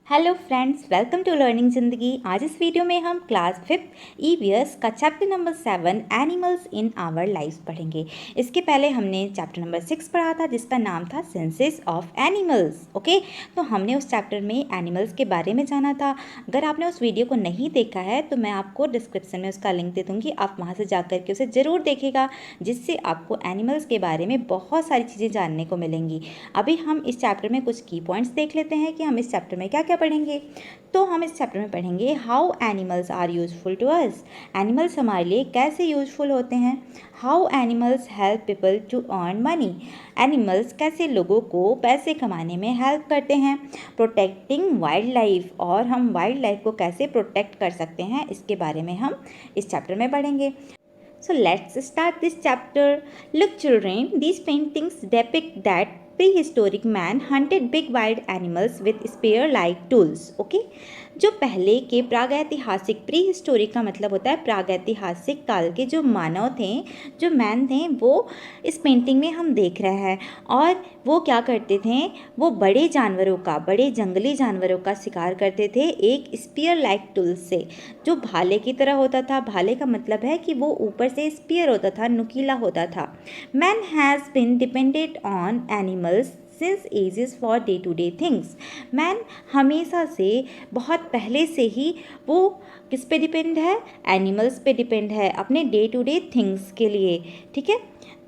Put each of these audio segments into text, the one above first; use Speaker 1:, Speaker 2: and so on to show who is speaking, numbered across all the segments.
Speaker 1: Hello friends, welcome to learning ज़िंदगी। आज इस वीडियो में हम क्लास 5 ईवीएस का chapter number 7 animals in our lives पढ़ेंगे। इसके पहले हमने चैप्टर नंबर 6 पढ़ा था जिसका नाम था सेंसेस ऑफ एनिमल्स। ओके, तो हमने उस चैप्टर में एनिमल्स के बारे में जाना था। अगर आपने उस वीडियो को नहीं देखा है तो मैं आपको डिस्क्रिप्शन में उसका लिंक दे दूँगी, आप वहाँ से जा करके उसे ज़रूर देखिएगा, जिससे आपको एनिमल्स के बारे में बहुत सारी चीज़ें जानने को मिलेंगी। अभी हम इस चैप्टर में कुछ की पॉइंट्स देख लेते हैं कि हम इस चैप्टर में क्या क्या पढ़ेंगे। तो हम इस चैप्टर में पढ़ेंगे how animals are useful to us. Animals हमारे लिए कैसे यूजफुल होते हैं। How animals help people to earn money. Animals कैसे लोगों को पैसे कमाने में हेल्प करते हैं। प्रोटेक्टिंग वाइल्ड लाइफ, और हम वाइल्ड लाइफ को कैसे प्रोटेक्ट कर सकते हैं, इसके बारे में हम इस चैप्टर में पढ़ेंगे। So let's start this chapter. Look children, these paintings depict that prehistoric man hunted big wild animals with spear-like tools. Okay? जो पहले के प्रागैतिहासिक, प्री हिस्टोरिक का मतलब होता है प्रागैतिहासिक काल के जो मानव थे, जो मैन थे, वो इस पेंटिंग में हम देख रहे हैं। और वो क्या करते थे, वो बड़े जानवरों का, बड़े जंगली जानवरों का शिकार करते थे एक स्पीयर लाइक टूल से, जो भाले की तरह होता था। भाले का मतलब है कि वो ऊपर से स्पीयर होता था, नुकीला होता था। Man has been dependent on animals since ages for day to day things. Man हमेशा से, बहुत पहले से ही वो किस पे डिपेंड है, एनिमल्स पे डिपेंड है अपने डे टू डे थिंग्स के लिए। ठीक है,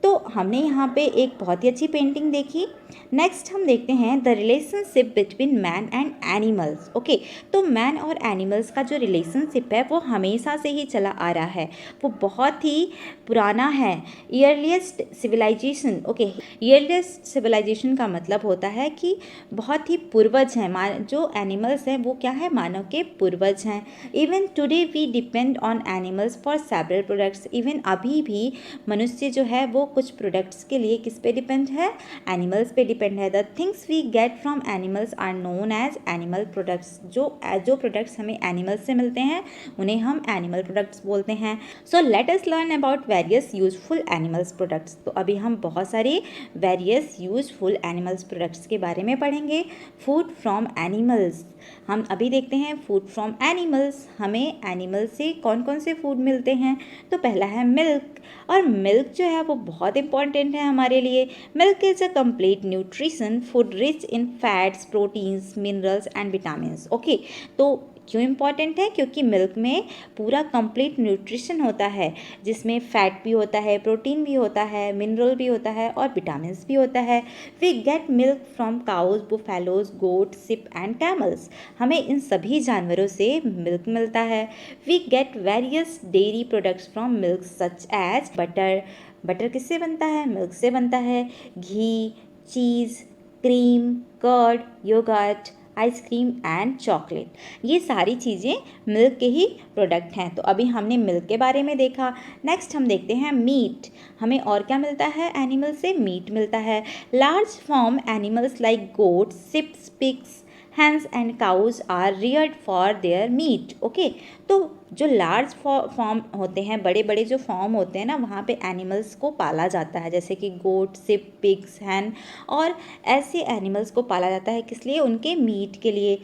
Speaker 1: तो हमने यहाँ पे एक बहुत ही अच्छी पेंटिंग देखी। नेक्स्ट हम देखते हैं the relationship between man and animals. Okay, तो मैन और एनिमल्स का जो रिलेशनशिप है वो हमेशा से ही चला आ रहा है, वो बहुत ही पुराना है। ईयरलिएस्ट सिविलाइजेशन। ओके, ईयरलिएस्ट सिविलाइजेशन का मतलब होता है कि बहुत ही पूर्वज हैं, जो एनिमल्स हैं वो क्या है, मानव के पूर्वज हैं। Even today we depend on animals for several products. Even अभी भी मनुष्य जो है वो कुछ प्रोडक्ट्स के लिए किस पे डिपेंड है, एनिमल्स पे डिपेंड है। The things we get from animals are known as animal products. जो प्रोडक्ट्स हमें एनिमल्स से मिलते हैं उन्हें हम एनिमल प्रोडक्ट्स बोलते हैं। So let us learn about various useful animals products. तो अभी हम बहुत सारे वेरियस यूजफुल एनिमल्स प्रोडक्ट्स के बारे में पढ़ेंगे। फूड फ्रॉम एनिमल्स, हम अभी देखते हैं फूड फ्रॉम एनिमल्स। हमें एनिमल से कौन कौन से फूड मिलते हैं। तो पहला है मिल्क, और मिल्क जो है वो बहुत इंपॉर्टेंट है हमारे लिए। Milk is a complete nutrition food rich in fats, proteins, minerals and vitamins. Okay, तो क्यों इम्पॉर्टेंट है, क्योंकि मिल्क में पूरा कंप्लीट न्यूट्रिशन होता है, जिसमें फैट भी होता है, प्रोटीन भी होता है, मिनरल भी होता है और विटामिन्स भी होता है। We get milk from cows, buffaloes, goat, sheep and camels. हमें इन सभी जानवरों से मिल्क मिलता है। We get various dairy products from milk such as butter. Butter किससे बनता है, मिल्क से बनता है। घी, cheese, cream, curd, yoghurt, ice cream and chocolate, ये सारी चीज़ें मिल्क के ही प्रोडक्ट हैं। तो अभी हमने मिल्क के बारे में देखा। नेक्स्ट हम देखते हैं मीट। हमें और क्या मिलता है, एनिमल से मीट मिलता है। Large farm animals like goats, sheeps, pigs, hens and cows are reared for their meat. Okay, तो जो लार्ज फॉर्म होते हैं, बड़े बड़े जो फॉर्म होते हैं ना, वहाँ पे एनिमल्स को पाला जाता है, जैसे कि गोट, शिप, पिग्स, हैन, और ऐसे एनिमल्स को पाला जाता है किस लिए, उनके मीट के लिए।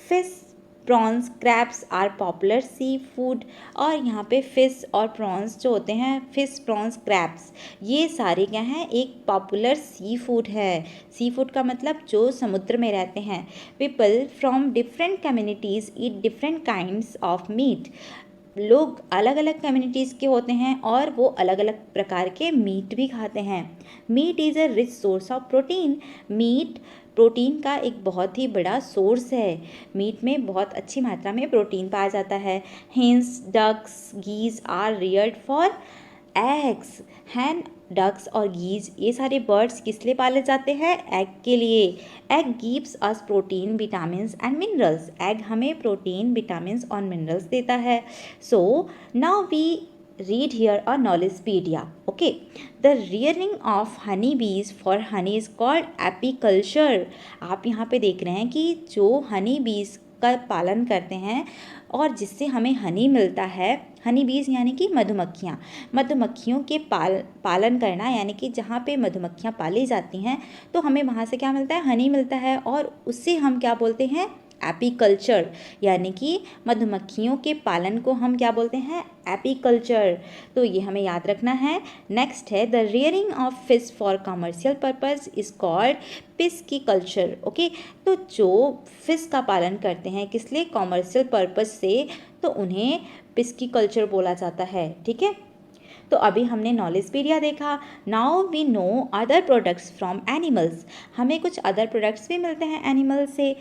Speaker 1: Fish, prawns, crabs are popular sea food. और यहाँ पे फिश और प्रॉन्स जो होते हैं, फिश, प्रॉन्स, क्रैब्स, ये सारे क्या हैं, एक पॉपुलर सी फूड है। सी फूड का मतलब जो समुद्र में रहते हैं। People from different communities eat different kinds of meat. लोग अलग अलग कम्युनिटीज़ के होते हैं और वो अलग अलग प्रकार के मीट भी खाते हैं। Meat is a rich source of protein. Meat protein का एक बहुत ही बड़ा सोर्स है। मीट में बहुत अच्छी मात्रा में प्रोटीन पाया जाता है। Hens, ducks, geese are reared for eggs. Hen, ducks और गीज, ये सारे बर्ड्स किस लिए पाले जाते हैं, एग के लिए। Egg gives us protein, vitamins and minerals. Egg हमें प्रोटीन, विटामिन्स और मिनरल्स देता है। So now we read here a knowledgepedia. Okay, the rearing of honey bees for honey is called apiculture. आप यहाँ पे देख रहे हैं कि जो हनी बीज का पालन करते हैं और जिससे हमें हनी मिलता है, हनी बीज यानी कि मधुमक्खियाँ, मधुमक्खियों के पालन करना, यानी कि जहाँ पे मधुमक्खियाँ पाली जाती हैं तो हमें वहाँ से क्या मिलता है, हनी मिलता है, और उससे हम क्या बोलते हैं, एपीकल्चर, यानी कि मधुमक्खियों के पालन को हम क्या बोलते हैं, एपीकल्चर। तो ये हमें याद रखना है। नेक्स्ट है the rearing of fish for commercial purpose is called pisciculture. Okay, तो जो फिश का पालन करते हैं किस लिए, कमर्शियल पर्पस से, तो उन्हें पिस्कीकल्चर बोला जाता है। ठीक है, तो अभी हमने नॉलेजपीडिया देखा। Now we know other products from animals. हमें कुछ अदर प्रोडक्ट्स भी मिलते हैं एनिमल से।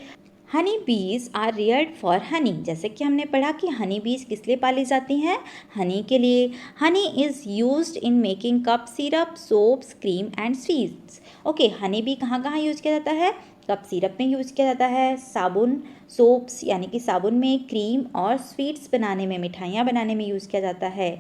Speaker 1: Honey bees are reared for Honey, जैसे कि हमने पढ़ा कि हनी बीज किस लिए पाली जाती हैं, हनी के लिए। Honey is used in making cup syrup, soaps, cream and sweets. Okay, honey bee कहाँ कहाँ यूज किया जाता है, कप सिरप में यूज किया जाता है, साबुन, सोप्स यानी कि साबुन में, क्रीम और स्वीट्स बनाने में, मिठाइयाँ बनाने में यूज़ किया जाता है।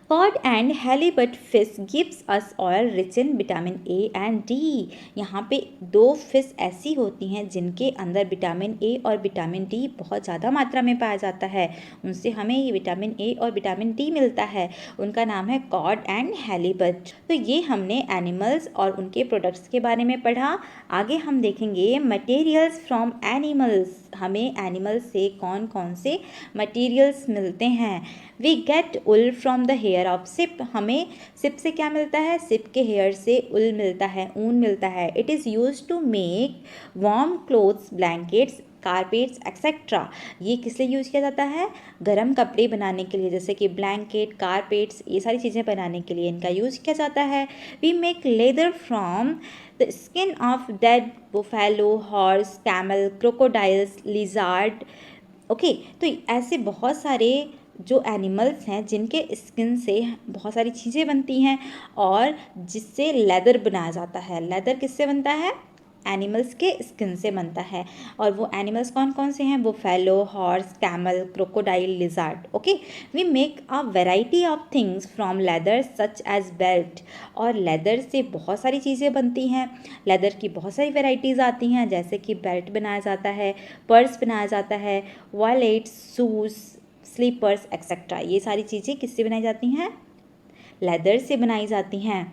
Speaker 1: Cod and halibut fish gives us oil rich in vitamin A and D. यहाँ पे दो फिश ऐसी होती हैं जिनके अंदर विटामिन ए और विटामिन डी बहुत ज़्यादा मात्रा में पाया जाता है, उनसे हमें ये विटामिन ए और विटामिन डी मिलता है। उनका नाम है कॉड एंड halibut। तो ये हमने एनिमल्स और उनके प्रोडक्ट्स के बारे में पढ़ा। आगे हम देखेंगे मटेरियल्स फ्रॉम एनिमल्स। हमें एनिमल्स से कौन कौन से मटेरियल्स मिलते हैं। We get wool from the hair of sheep. हमें सिप से क्या मिलता है, सिप के हेयर से उल मिलता है, ऊन मिलता है। It is use to make warm clothes, blankets, carpets etcetera. ये किस लिए यूज़ किया जाता है, गर्म कपड़े बनाने के लिए, जैसे कि ब्लैंकेट, कारपेट्स, ये सारी चीज़ें बनाने के लिए इनका यूज़ किया जाता है। We make leather from the skin of dead buffalo, horse, camel, crocodiles, lizard. Okay, तो ऐसे बहुत सारे जो एनिमल्स हैं जिनके स्किन से बहुत सारी चीज़ें बनती हैं और जिससे लेदर बनाया जाता है। लेदर किससे बनता है, एनिमल्स के स्किन से बनता है। और वो एनिमल्स कौन कौन से हैं, वो फैलो, horse, camel, crocodile, lizard. Okay, we make a variety of things from leather such as belt. और लेदर से बहुत सारी चीज़ें बनती हैं, लेदर की बहुत सारी वेराइटीज़ आती हैं, जैसे कि बेल्ट बनाया जाता है, पर्स बनाया जाता है, वॉलेट्स, शूज़, स्लीपर्स एक्सेट्रा। ये सारी चीज़ें किससे बनाई जाती हैं, लेदर से बनाई जाती हैं।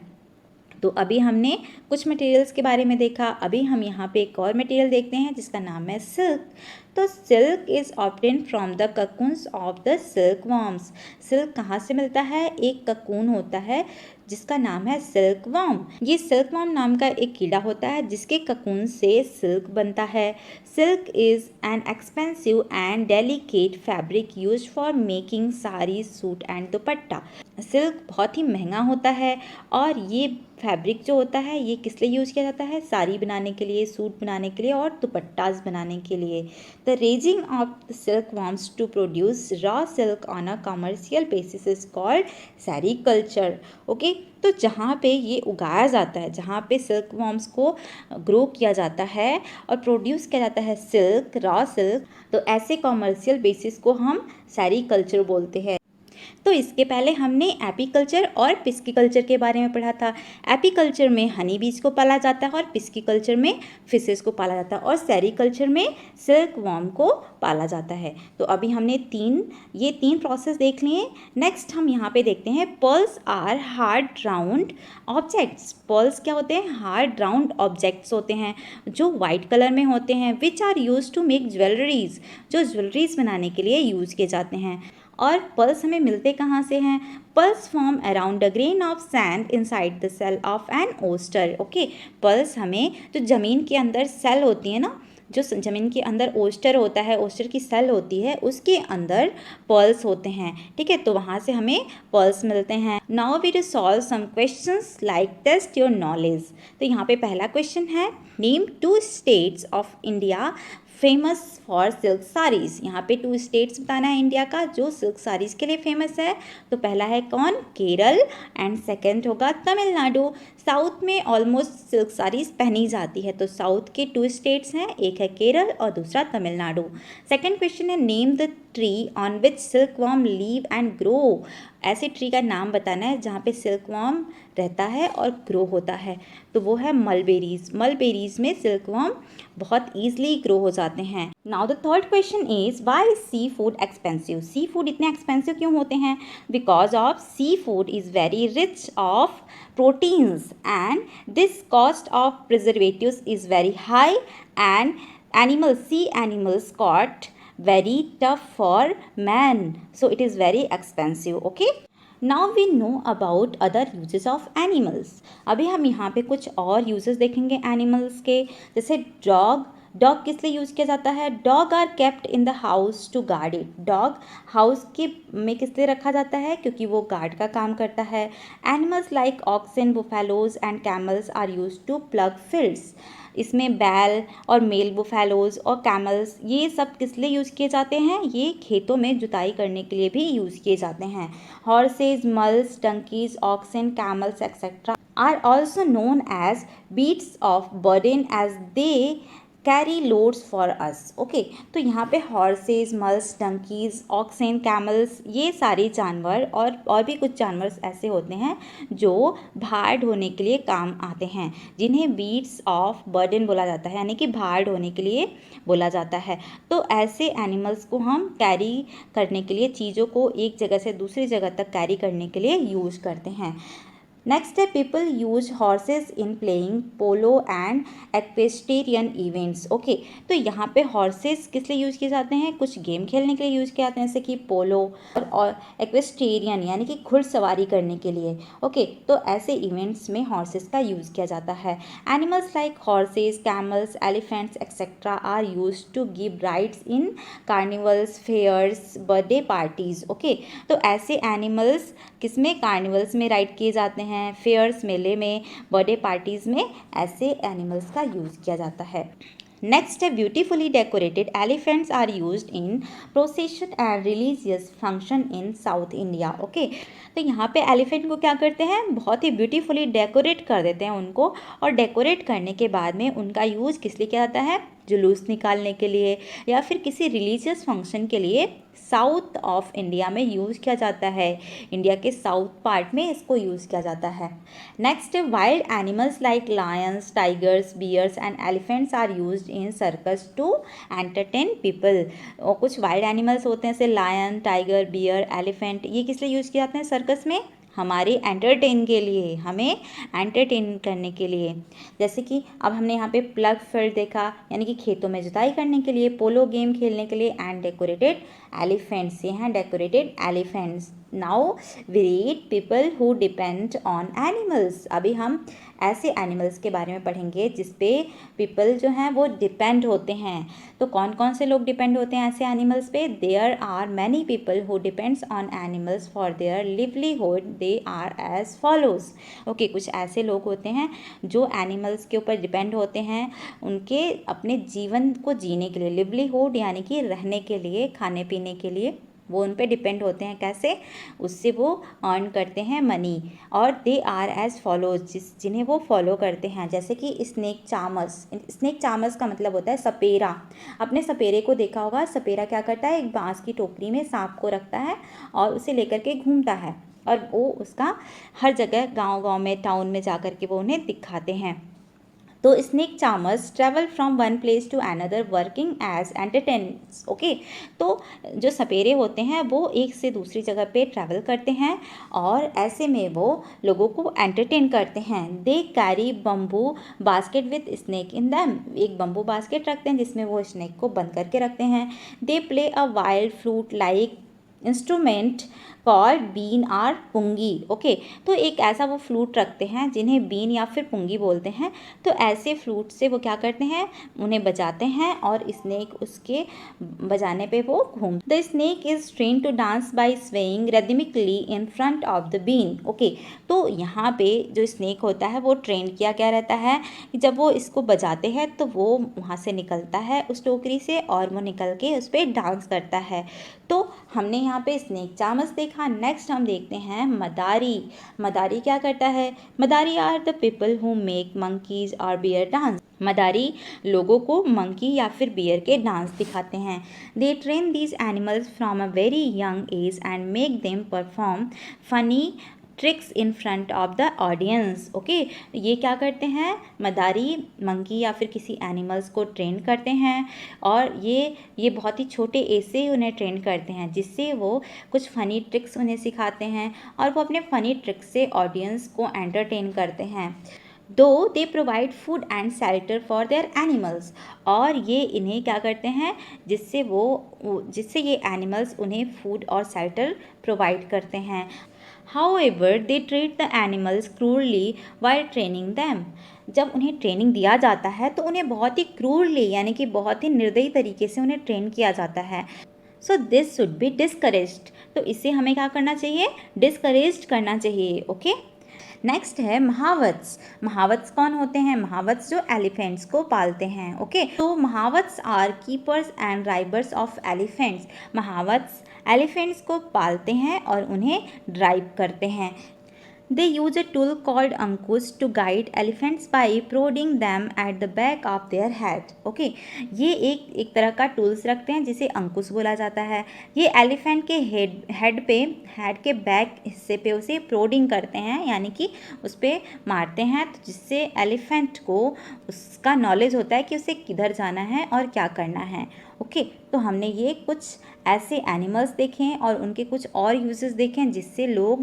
Speaker 1: तो अभी हमने कुछ मटेरियल्स के बारे में देखा। अभी हम यहाँ पे एक और मटेरियल देखते हैं जिसका नाम है सिल्क। तो silk is obtain from the cocoons of the silk worms. Silk कहाँ से मिलता है, एक ककून होता है जिसका नाम है सिल्क वॉर्म। ये सिल्क वॉर्म नाम का एक कीड़ा होता है जिसके ककून से सिल्क बनता है। Silk is an expensive and delicate fabric use for making sari, suit and dupatta. Silk बहुत ही महंगा होता है और ये फैब्रिक जो होता है ये किस लिए यूज़ किया जाता है, साड़ी बनाने के लिए, सूट बनाने के लिए और दुपट्टास बनाने के लिए। The raising of the silk worms to produce raw silk on a commercial basis is called sericulture. Okay, तो जहाँ पे ये उगाया जाता है, जहाँ पे सिल्क वॉर्म्स को ग्रो किया जाता है और प्रोड्यूस किया जाता है सिल्क, रॉ सिल्क, तो ऐसे कमर्शियल बेसिस को हम सेरीकल्चर बोलते हैं। तो इसके पहले हमने एपीकल्चर और पिस्कीकल्चर के बारे में पढ़ा था। एपीकल्चर में हनी बीज को पाला जाता है और पिस्कीकल्चर में फिशेस को पाला जाता है और सेरीकल्चर में सिल्क वॉर्म को पाला जाता है। तो अभी हमने ये तीन प्रोसेस देख लिए। नेक्स्ट हम यहाँ पे देखते हैं pearls are hard round objects. Pearls क्या होते हैं, हार्ड राउंड ऑब्जेक्ट्स होते हैं जो वाइट कलर में होते हैं, which are use to make jewelleries, जो ज्वेलरीज बनाने के लिए यूज़ किए जाते हैं। और पर्ल्स हमें मिलते कहाँ से हैं, pearls form around the grain of sand inside the cell of an oyster. Okay, pearls हमें जो ज़मीन के अंदर सेल होती है ना, जो ज़मीन के अंदर ओस्टर होता है, ओस्टर की सेल होती है, उसके अंदर पर्ल्स होते हैं। ठीक है, तो वहाँ से हमें पर्ल्स मिलते हैं। Now we to solve some questions like test your knowledge. तो यहाँ पे पहला क्वेश्चन है, name 2 states of India famous for silk saris. यहाँ पे 2 स्टेट्स बताना है इंडिया का जो सिल्क साड़ीज़ के लिए फेमस है। तो पहला है कौन, केरल, एंड सेकंड होगा तमिलनाडु। साउथ में ऑलमोस्ट सिल्क साड़ीज़ पहनी जाती है, तो साउथ के 2 स्टेट्स हैं, एक है केरल और दूसरा तमिलनाडु। सेकंड क्वेश्चन है, name the tree on which silk worm leave and grow. ऐसे ट्री का नाम बताना है जहाँ पे सिल्क वॉर्म रहता है और ग्रो होता है, तो वो है मलबेरीज। मलबेरीज में सिल्क वॉर्म बहुत ईजिली ग्रो हो जाते हैं। Now the third question is, why is sea food expensive. Sea food इतने एक्सपेंसिव क्यों होते हैं, because of sea food is very rich of proteins and this cost of preservatives is very high and Animals, sea animals caught very tough for man, so it is very expensive. Okay, now we know about other uses of animals. अभी हम यहाँ पे कुछ और uses देखेंगे animals के, जैसे dog. Dog किस लिए यूज़ किया जाता है? Dog are kept in the house to guard it. Dog house के में किस लिए रखा जाता है? क्योंकि वो गार्ड का काम करता है. Animals like oxen, buffaloes and camels are use to plough fields. इसमें बैल और मेल बुफेलोज और कैमल्स ये सब किस लिए यूज़ किए जाते हैं? ये खेतों में जुताई करने के लिए भी यूज़ किए जाते हैं. Horses, mules, donkeys, oxen, camels etcetera are also known as beasts of burden as they carry loads for us. Okay, तो यहाँ पे horses, mules, donkeys, oxen, camels ये सारे जानवर और भी कुछ जानवर ऐसे होते हैं जो भार ढोने के लिए काम आते हैं, जिन्हें बीट्स ऑफ बर्डन बोला जाता है, यानी कि भार ढोने के लिए बोला जाता है. तो ऐसे एनिमल्स को हम कैरी करने के लिए, चीज़ों को एक जगह से दूसरी जगह तक कैरी करने के लिए यूज़ करते हैं. नेक्स्ट है people use horses in playing polo and equestrian events. Okay, तो यहाँ पे हॉर्सेस किस लिए यूज़ किए जाते हैं? कुछ गेम खेलने के लिए यूज़ किए जाते हैं, जैसे कि पोलो और एक्वेस्टेरियन यानी कि घुड़सवारी करने के लिए. ओके, तो ऐसे इवेंट्स में हॉर्सेस का यूज़ किया जाता है. Animals like horses, camels, elephants etcetera are use to give rides in carnivals, fairs, birthday parties. Okay, तो ऐसे एनिमल्स किसमें? कार्निवल्स में राइड किए जाते हैं, फेयर्स मेले में, बर्थडे पार्टीज़ में ऐसे एनिमल्स का यूज़ किया जाता है. नेक्स्ट है beautifully decorated elephants are used in procession and religious function in south India. Okay, तो यहाँ पे एलिफेंट को क्या करते हैं? बहुत ही ब्यूटीफुली डेकोरेट कर देते हैं उनको, और डेकोरेट करने के बाद में उनका यूज़ किस लिए किया जाता है? जुलूस निकालने के लिए या फिर किसी रिलीजियस फंक्शन के लिए साउथ ऑफ इंडिया में यूज़ किया जाता है. इंडिया के साउथ पार्ट में इसको यूज़ किया जाता है. Next wild animals like lions, tigers, bears and elephants are used in circus to entertain people. और कुछ वाइल्ड एनिमल्स होते हैं जैसे लायन, टाइगर, बियर, एलिफेंट, ये किस लिए यूज़ किए जाते हैं सर्कस में? हमारे एंटरटेन के लिए, हमें एंटरटेन करने के लिए. जैसे कि अब हमने यहाँ पे प्लग फील्ड देखा, यानी कि खेतों में जुताई करने के लिए, पोलो गेम खेलने के लिए, एंड डेकोरेटेड एलिफेंट्स, ये हैं decorated elephants. Now we read people who depend on animals. अभी हम ऐसे एनिमल्स के बारे में पढ़ेंगे जिस पे पीपल जो हैं वो डिपेंड होते हैं. तो कौन कौन से लोग डिपेंड होते हैं ऐसे एनिमल्स पे? There are many people who depends on animals for their livelihood. They are as follows. Okay, कुछ ऐसे लोग होते हैं जो एनिमल्स के ऊपर डिपेंड होते हैं उनके अपने जीवन को जीने के लिए. लिवलीहुड यानी कि रहने के लिए, खाने पीने के लिए वो उन पे डिपेंड होते हैं. कैसे? उससे वो अर्न करते हैं मनी. और दे आर एज फॉलोज, जिन्हें वो फॉलो करते हैं. जैसे कि स्नेक चार्मर्स. स्नेक चार्मर्स का मतलब होता है सपेरा. अपने सपेरे को देखा होगा. सपेरा क्या करता है? एक बांस की टोकरी में सांप को रखता है और उसे लेकर के घूमता है, और वो उसका हर जगह गांव-गांव में, टाउन में जा कर के वो उन्हें दिखाते हैं. तो snake charmers travel from one place to another working as entertainers. Okay, तो जो सपेरे होते हैं वो एक से दूसरी जगह पे ट्रैवल करते हैं और ऐसे में वो लोगों को एंटरटेन करते हैं. They carry bamboo basket with snake in them. एक बम्बू बास्केट रखते हैं जिसमें वो स्नेक को बंद करके रखते हैं. They play a wild flute like instrument called been or pungi. Okay, तो एक ऐसा वो फ्लूट रखते हैं जिन्हें बीन या फिर पुंगी बोलते हैं. तो ऐसे फ्लूट से वो क्या करते हैं? उन्हें बजाते हैं और स्नेक उसके बजाने पे वो घूम. The snake is train to dance by swaying rhythmically in front of the been. Okay, तो यहाँ पे जो स्नेक होता है वो ट्रेन किया क्या रहता है कि जब वो इसको बजाते हैं तो वो वहाँ से निकलता है उस टोकरी से और वो निकल के उस पर डांस करता है. तो हमने यहाँ पे स्नेक चार्मर्स देखा. नेक्स्ट हम देखते हैं मदारी. मदारी क्या करता है? Madari are the people who make monkeys or bear dance. मदारी लोगों को मंकी या फिर बियर के डांस दिखाते हैं. They train these animals from a very young age and make them perform funny tricks in front of the audience. Okay, ये क्या करते हैं? मदारी मंकी या फिर किसी एनिमल्स को ट्रेन करते हैं और ये बहुत ही छोटे एज से ही उन्हें ट्रेन करते हैं, जिससे वो कुछ फ़नी ट्रिक्स उन्हें सिखाते हैं और वो अपने फ़नी ट्रिक्स से ऑडियंस को एंटरटेन करते हैं. दो they provide food and shelter for their animals, और ये इन्हें क्या करते हैं, जिससे ये एनिमल्स उन्हें फूड और शेल्टर प्रोवाइड करते हैं। However, they treat the animals cruelly while training them. जब उन्हें ट्रेनिंग दिया जाता है तो उन्हें बहुत ही क्रूरली यानी कि बहुत ही निर्दयी तरीके से उन्हें ट्रेन किया जाता है। So this should be discouraged, तो इसे हमें क्या करना चाहिए, डिस्करेज्ड करना चाहिए। ओके, नेक्स्ट है महावत्स। महावत्स कौन होते हैं, महावत्स जो एलिफेंट्स को पालते हैं। ओके, तो mahavats are keepers and drivers of elephants. Mahavats elephants को पालते हैं और उन्हें ड्राइव करते हैं। They use a tool called ankus to guide elephants by prodding them at the back of their head. Okay, ये एक तरह का टूल्स रखते हैं जिसे अंकुश बोला जाता है। ये एलिफेंट के हेड के बैक हिस्से पे उसे प्रोडिंग करते हैं, यानी कि उस पर मारते हैं, तो जिससे एलिफेंट को उसका नॉलेज होता है कि उसे किधर जाना है और क्या करना है। ओके, तो हमने ये कुछ ऐसे एनिमल्स देखे हैं और उनके कुछ और यूजेस देखे हैं जिससे लोग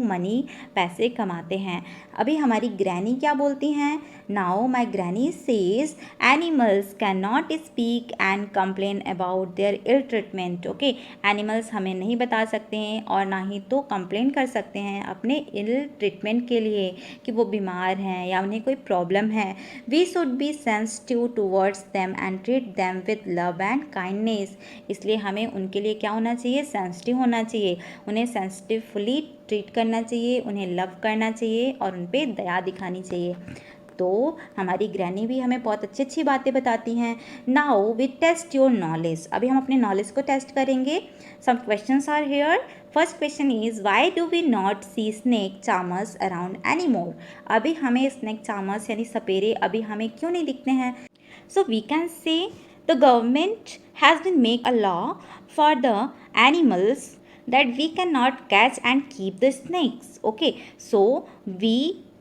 Speaker 1: पैसे कमाते हैं। अभी हमारी ग्रैनी क्या बोलती हैं, now my granny says animals can not speak and complain about their ill treatment. Okay, animals हमें नहीं बता सकते हैं और ना ही तो कंप्लेन कर सकते हैं अपने इल ट्रीटमेंट के लिए कि वो बीमार हैं या उन्हें कोई प्रॉब्लम है। We should be sensitive towards them and treat them with love and kindness. इसलिए हमें उनके लिए क्या होना चाहिए, सेंसिटिव होना चाहिए, उन्हें सेंसिटिवली ट्रीट करना चाहिए, उन्हें लव करना चाहिए और उन पर दया दिखानी चाहिए। तो हमारी ग्रैनी भी हमें बहुत अच्छी अच्छी बातें बताती हैं। Now we test your knowledge, अभी हम अपने नॉलेज को टेस्ट करेंगे। Some questions are here. First question is why do we not see snake charmers around any more. अभी हमें स्नेक चार्मर्स यानी सपेरे अभी हमें क्यों नहीं दिखते हैं। So we can say the government has been make a law for the animals that we cannot catch and keep the snakes. Okay, so we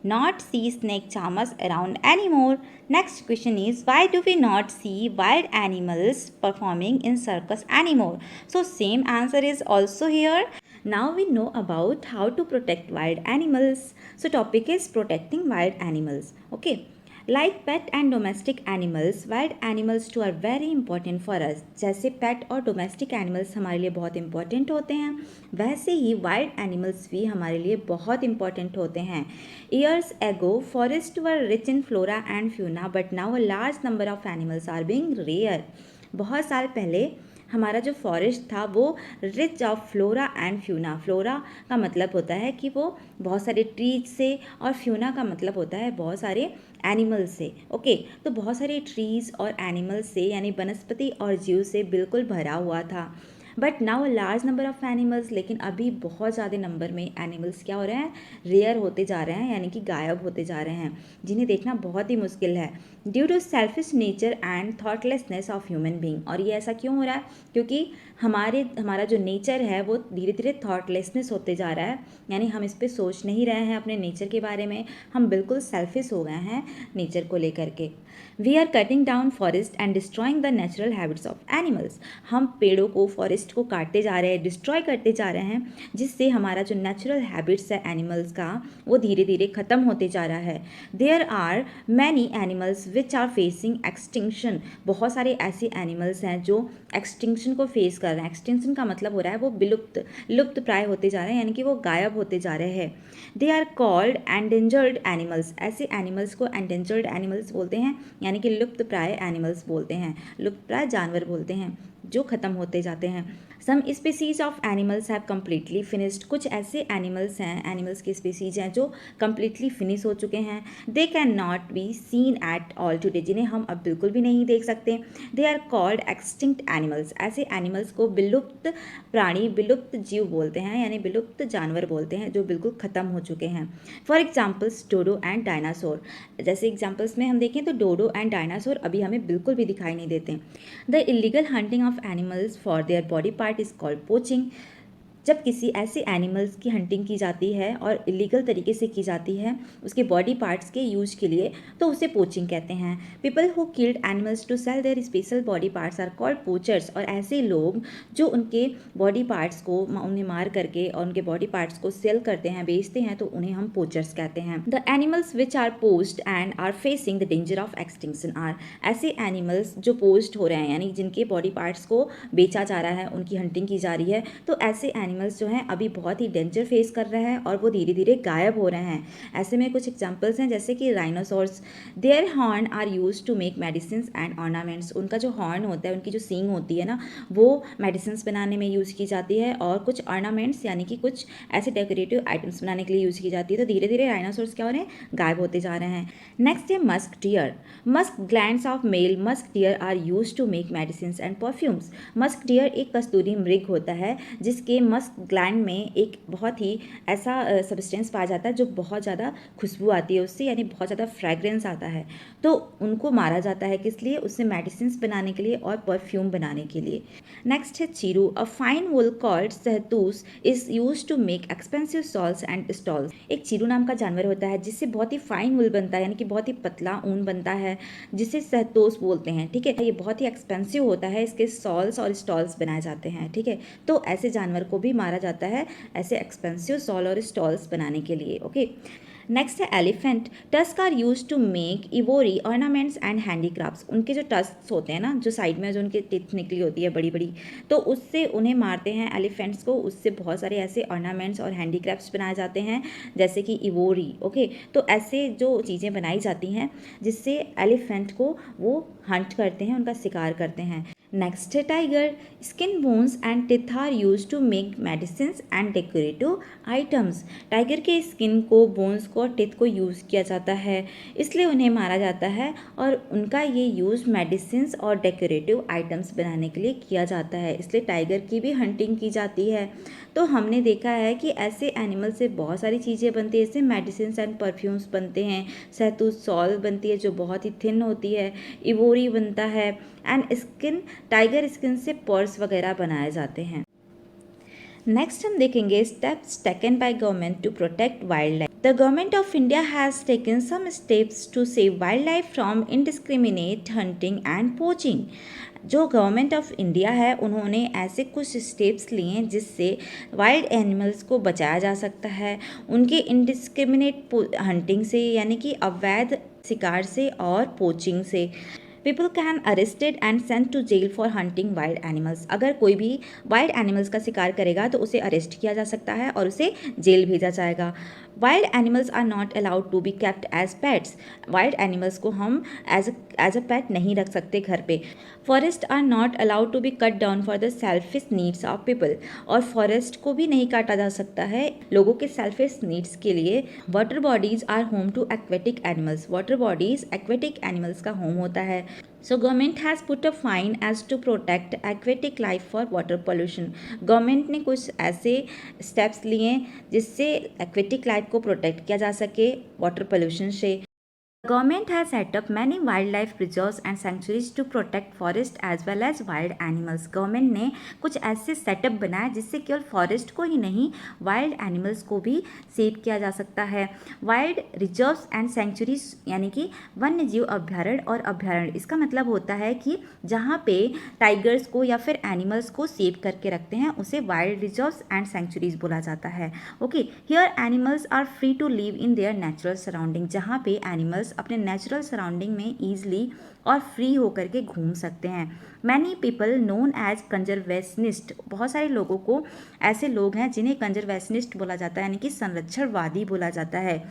Speaker 1: not see snake charmers around anymore. Next question is why do we not see wild animals performing in circus anymore. So same answer is also here. Now we know about how to protect wild animals. So topic is protecting wild animals. Okay, like pet and domestic animals, wild animals too are very important for us. जैसे pet और domestic animals हमारे लिए बहुत important होते हैं, वैसे ही wild animals भी हमारे लिए बहुत इंपॉर्टेंट होते हैं। Years ago forest were rich in flora and fauna but now a large number of animals are being rare. बहुत साल पहले हमारा जो फॉरेस्ट था वो rich of flora and fauna. Flora का मतलब होता है कि वो बहुत सारे ट्रीज से, और फ्यूना का मतलब होता है बहुत सारे एनिमल्स से। ओके, तो बहुत सारे ट्रीज और एनिमल्स से यानी वनस्पति और जीव से बिल्कुल भरा हुआ था। But now a large number of animals, लेकिन अभी बहुत ज़्यादा नंबर में एनिमल्स क्या हो रहे हैं, रेयर होते जा रहे हैं, यानी कि गायब होते जा रहे हैं, जिन्हें देखना बहुत ही मुश्किल है due to selfish nature and thoughtlessness of human being. और ये ऐसा क्यों हो रहा है, क्योंकि हमारा जो नेचर है वो धीरे धीरे थॉटलेसनेस होते जा रहा है, यानी हम इस पर सोच नहीं रहे हैं अपने नेचर के बारे में, हम बिल्कुल सेल्फिश हो गए हैं नेचर को लेकर के। We are cutting down forest and destroying the natural habits of animals. हम पेड़ों को, फॉरेस्ट को काटते जा रहे हैं, डिस्ट्रॉय करते जा रहे हैं, जिससे हमारा जो नेचुरल हैबिट्स है एनिमल्स का वो धीरे धीरे ख़त्म होते जा रहा है। There are many animals which are facing extinction. बहुत सारे ऐसे एनिमल्स हैं जो एक्सटिंक्शन को फेस कर रहे हैं। एक्सटिंक्शन का मतलब हो रहा है वो लुप्त प्राय होते जा रहे हैं, यानी कि वो गायब होते जा रहे हैं। They are called endangered animals. ऐसे एनिमल्स को एंडेंजर्ड एनिमल्स बोलते हैं, यानी कि लुप्त प्राय एनिमल्स बोलते हैं, लुप्त प्राय जानवर बोलते हैं जो ख़त्म होते जाते हैं। Some species of animals have completely finished. कुछ ऐसे एनिमल्स हैं, एनिमल्स की स्पीसीज हैं जो कम्प्लीटली फिनिश हो चुके हैं। They can not be seen at all today, जिन्हें हम अब बिल्कुल भी नहीं देख सकते। They are called extinct animals. ऐसे एनिमल्स को विलुप्त प्राणी, विलुप्त जीव बोलते हैं, यानी विलुप्त जानवर बोलते हैं जो बिल्कुल ख़त्म हो चुके हैं। For examples dodo and dinosaur. जैसे एग्जाम्पल्स में हम देखें तो डोडो एंड डायनासोर अभी हमें बिल्कुल भी दिखाई नहीं देते। The illegal hunting of animals for their body part is called poaching. जब किसी ऐसे एनिमल्स की हंटिंग की जाती है और इलीगल तरीके से की जाती है उसके बॉडी पार्ट्स के यूज के लिए, तो उसे पोचिंग कहते हैं। People who killed animals to sell their special body parts are called poachers. और ऐसे लोग जो उनके बॉडी पार्ट्स को उन्हें मार करके और उनके बॉडी पार्ट्स को सेल करते हैं, बेचते हैं, तो उन्हें हम पोचर्स कहते हैं। The animals which are poached and are facing the danger of extinction are, ऐसे एनिमल्स जो पोच्ड हो रहे हैं यानी जिनके बॉडी पार्ट्स को बेचा जा रहा है, उनकी हंटिंग की जा रही है, तो ऐसे एनिमल्स जो हैं अभी बहुत ही डेंजर फेस कर रहे हैं और वो धीरे धीरे गायब हो रहे हैं। ऐसे में कुछ एग्जांपल्स हैं जैसे कि rhinoceros, their horn are used to make medicines and ornaments. उनका जो हॉर्न होता है, उनकी जो सींग होती है ना, वो मेडिसिन्स बनाने में यूज़ की जाती है और कुछ ऑर्नामेंट्स यानी कि कुछ ऐसे डेकोरेटिव आइटम्स बनाने के लिए यूज़ की जाती है। तो धीरे धीरे राइनोसॉर्स क्या हो रहे हैं, गायब होते जा रहे हैं। नेक्स्ट है musk deer. Musk glands of male musk deer are used to make medicines and perfumes. Musk deer एक कस्तूरी मृग होता है जिसके मस्क ग्लैंड में एक बहुत ही ऐसा सब्सटेंस पाया जाता है जो बहुत ज़्यादा खुशबू आती है उससे, यानी बहुत ज़्यादा फ्रेग्रेंस आता है। तो उनको मारा जाता है किस लिए, उससे मेडिसिन्स बनाने के लिए और परफ्यूम बनाने के लिए। नेक्स्ट है chiru. A fine wool called shahtoosh is use to make expensive shawls and stoles. एक चीरू नाम का जानवर होता है जिससे बहुत ही फाइन वुल बनता है यानी कि बहुत ही पतला ऊन बनता है जिसे सहतूस बोलते हैं। ठीक है, ये बहुत ही एक्सपेंसिव होता है, इसके शॉल्स और स्टॉल्स बनाए जाते हैं। ठीक है, तो ऐसे जानवर को भी मारा जाता है ऐसे एक्सपेंसिव शॉल और स्टॉल्स बनाने के लिए। ओके, नेक्स्ट है elephant. Tusk are use to make ivory ornaments and handicrafts. उनके जो टस्क होते हैं ना, जो साइड में जो उनके टिथ निकली होती है बड़ी बड़ी, तो उससे उन्हें मारते हैं एलिफेंट्स को। उससे बहुत सारे ऐसे ऑर्नामेंट्स और हैंडीक्राफ्ट्स बनाए जाते हैं जैसे कि इवोरी। ओके, तो ऐसे जो चीज़ें बनाई जाती हैं जिससे एलिफेंट को वो हंट करते हैं, उनका शिकार करते हैं। नेक्स्ट है tiger. Skin bones and teeth are use to make medicines and decorative items. Tiger के स्किन को, बोन्स को और टिथ को यूज़ किया जाता है, इसलिए उन्हें मारा जाता है और उनका ये यूज़ मेडिसिन्स और डेकोरेटिव आइटम्स बनाने के लिए किया जाता है, इसलिए टाइगर की भी हंटिंग की जाती है। तो हमने देखा है कि ऐसे एनिमल से बहुत सारी चीज़ें बनती है, जैसे मेडिसिन्स एंड परफ्यूम्स बनते हैं, सहतूत सॉल बनती है जो बहुत ही थिन होती है, इवोरी बनता है एंड स्किन, टाइगर स्किन से पर्स वगैरह बनाए जाते हैं। नेक्स्ट हम देखेंगे steps taken by government to protect wild life. The government of India has taken some steps to save wild life from indiscriminate hunting and poaching. जो government of India है उन्होंने ऐसे कुछ स्टेप्स लिए हैं जिससे वाइल्ड एनिमल्स को बचाया जा सकता है उनके इनडिस्क्रिमिनेट हंटिंग से, यानी कि अवैध शिकार से और पोचिंग से। People can arrested and sent to jail for hunting wild animals. अगर कोई भी वाइल्ड एनिमल्स का शिकार करेगा तो उसे अरेस्ट किया जा सकता है और उसे जेल भेजा जाएगा। Wild animals are not allowed to be kept as pets. Wild animals को हम एज अ पेट नहीं रख सकते घर पे। Forest are not allowed to be cut down for the selfish needs of people. और फॉरेस्ट को भी नहीं काटा जा सकता है लोगों के सेल्फिश नीड्स के लिए। Water bodies are home to aquatic animals. Water bodies aquatic animals का होम होता है। So government has put a fine as to protect aquatic life for water pollution. Government ने कुछ ऐसे स्टेप्स लिए जिससे एक्वेटिक लाइफ को प्रोटेक्ट किया जा सके वाटर पोल्यूशन से। Government has set up many wildlife preserves and sanctuaries to protect forest as well as wild animals. Government ने कुछ ऐसे सेटअप बनाए जिससे केवल फॉरेस्ट को ही नहीं वाइल्ड एनिमल्स को भी सेव किया जा सकता है। वाइल्ड रिजर्व्स एंड सेंचुरीज यानी कि वन्य जीव अभ्यारण्य और अभ्यारण्य, इसका मतलब होता है कि जहाँ पे टाइगर्स को या फिर एनिमल्स को सेव करके रखते हैं उसे वाइल्ड रिजर्व्स एंड सेंचुरीज बोला जाता है। Okay, here animals are free to live in their natural surrounding. जहाँ पे एनिमल्स अपने नेचुरल सराउंडिंग में ईजिली और फ्री होकर के घूम सकते हैं। Many people known as conservationist. बहुत सारे लोगों को, ऐसे लोग हैं जिन्हें कंजर्वेशनिस्ट बोला जाता है यानी कि संरक्षणवादी बोला जाता है,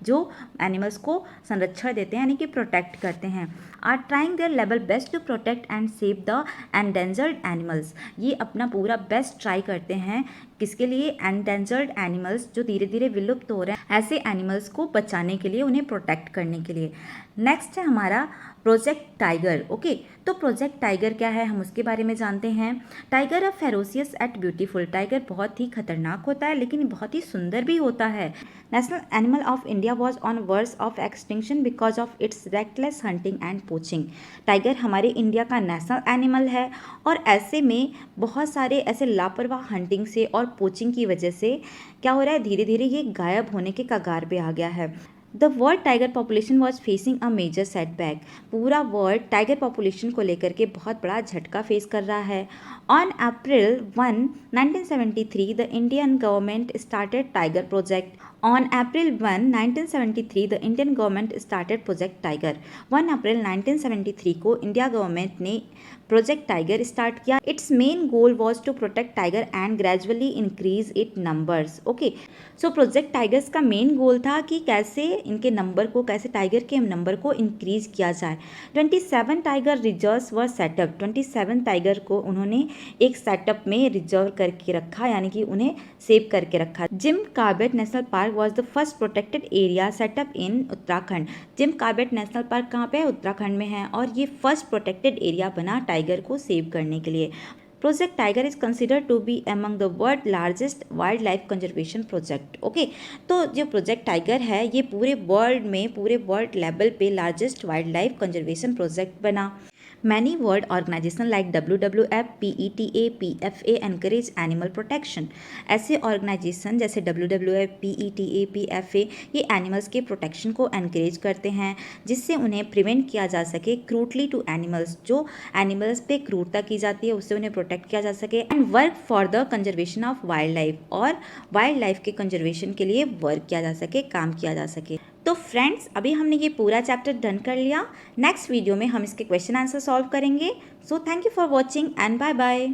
Speaker 1: जो एनिमल्स को संरक्षण देते हैं यानी कि प्रोटेक्ट करते हैं। Are trying their level best to protect and save the endangered animals. ये अपना पूरा बेस्ट ट्राई करते हैं किसके लिए, एंडेंजर्ड एनिमल्स जो धीरे धीरे विलुप्त हो रहे हैं, ऐसे एनिमल्स को बचाने के लिए, उन्हें प्रोटेक्ट करने के लिए। नेक्स्ट है हमारा प्रोजेक्ट टाइगर। ओके, तो प्रोजेक्ट टाइगर क्या है हम उसके बारे में जानते हैं। टाइगर अ फेरोसियस एट ब्यूटीफुल, टाइगर बहुत ही खतरनाक होता है लेकिन बहुत ही सुंदर भी होता है। National animal of India was on verge of extinction because of its reckless hunting and poaching. Tiger हमारे इंडिया का नेशनल एनिमल है और ऐसे में बहुत सारे ऐसे लापरवाह हंटिंग से और पोचिंग की वजह से क्या हो रहा है, धीरे धीरे ये गायब होने के कगार पे आ गया है। The world tiger population was facing a major setback, पूरा वर्ल्ड टाइगर पॉपुलेशन को लेकर के बहुत बड़ा झटका फेस कर रहा है। On April 1, 1973 the Indian government started tiger project. On April 1, 1973 the Indian government started Project Tiger। 1 April 1973 को इंडिया गवर्नमेंट ने प्रोजेक्ट टाइगर स्टार्ट किया। Its main goal was to protect tiger and gradually increase it numbers. Okay, so project tigers का main goal था कि कैसे इनके number को, कैसे टाइगर के नंबर को इंक्रीज किया जाए। 27 tiger reserves were set up, 27 tiger को उन्होंने एक सेटअप में रिजर्व करके रखा, यानी कि उन्हें सेव करके रखा। Jim Corbett national park was the first protected area set up in Uttarakhand. Jim Corbett national park कहाँ पे है, उत्तराखंड में है, और ये फर्स्ट प्रोटेक्टेड एरिया बना टाइगर को सेव करने के लिए। Project tiger is considered to be among the world largest wild life conservation project. Okay, तो जो प्रोजेक्ट टाइगर है ये पूरे वर्ल्ड में, पूरे वर्ल्ड लेवल पे largest wild life conservation project बना। Many world organizations like WWF, PETA, PFA encourage animal protection। ऐसे ऑर्गेनाइजेशन जैसे WWF, PETA, PFA ये एनिमल्स के प्रोटेक्शन को एनकरेज करते हैं जिससे उन्हें प्रिवेंट किया जा सके क्रूटली टू एनिमल्स, जो एनिमल्स पे क्रूरता की जाती है उससे उन्हें प्रोटेक्ट किया जा सके। And work for the conservation of wild life, और वाइल्ड लाइफ के कंजर्वेशन के लिए वर्क किया जा सके, काम किया जा सके। तो फ्रेंड्स, अभी हमने ये पूरा चैप्टर डन कर लिया। नेक्स्ट वीडियो में हम इसके क्वेश्चन आंसर सॉल्व करेंगे। So thank you for watching and bye bye.